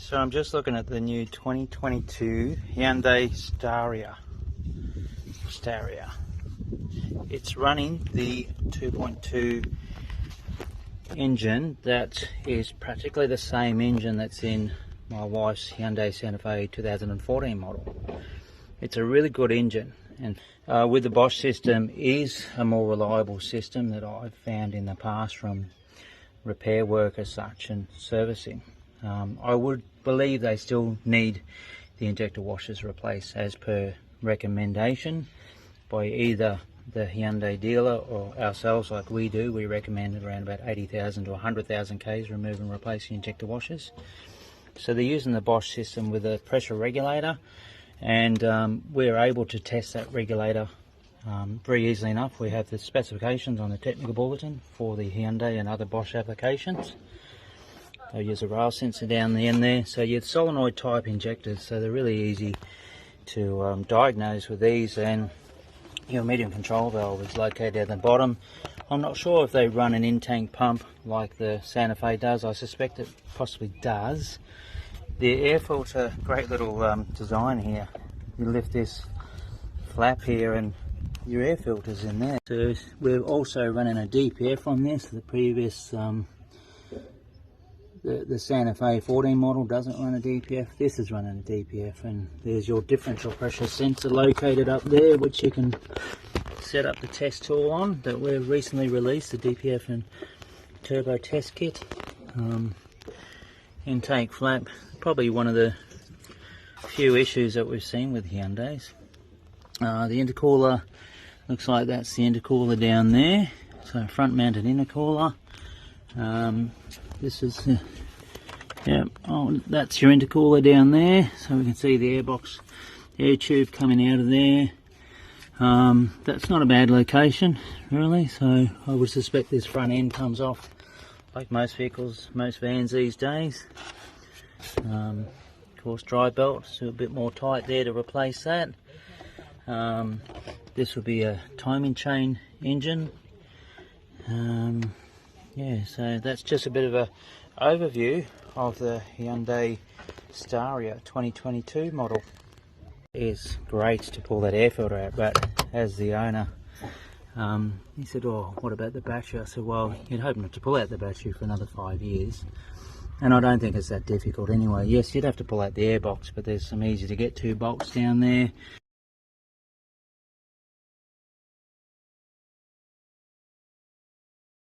So I'm just looking at the new 2022 Hyundai Staria. It's running the 2.2 engine that is practically the same engine that's in my wife's Hyundai Santa Fe 2014 model. It's a really good engine, and with the Bosch system is a more reliable system that I've found in the past from repair work as such and servicing. I would believe they still need the injector washers replaced as per recommendation by either the Hyundai dealer or ourselves like we do. We recommend around about 80,000 to 100,000 Ks remove and replace the injector washers. So they're using the Bosch system with a pressure regulator, and we're able to test that regulator very easily enough. We have the specifications on the technical bulletin for the Hyundai and other Bosch applications. They use a rail sensor down the end there. So you have solenoid type injectors, so they're really easy to diagnose with these. And your medium control valve is located at the bottom. I'm not sure if they run an in-tank pump like the Santa Fe does. I suspect it possibly does. The air filter, great little design here. You lift this flap here and your air filter's in there. So we're also running a DPF on this. The previous the Santa Fe 14 model doesn't run a DPF. This is running a DPF, and there's your differential pressure sensor located up there, which you can set up the test tool on that we've recently released, the DPF and turbo test kit. Intake flap, probably one of the few issues that we've seen with Hyundais. The intercooler, looks like that's the intercooler down there, so front mounted intercooler. This is that's your intercooler down there, so we can see the airbox air tube coming out of there. That's not a bad location really, so I would suspect this front end comes off like most vehicles, most vans these days. Of course, dry belt, so a bit more tight there to replace that. This will be a timing chain engine. Yeah, so that's just a bit of a overview of the Hyundai Staria 2022 model. It's great to pull that air filter out, but as the owner, he said, "Oh, what about the battery?" I said, "Well, you'd hope not to pull out the battery for another 5 years, and I don't think it's that difficult anyway. Yes, you'd have to pull out the airbox, but there's some easy to get to bolts down there."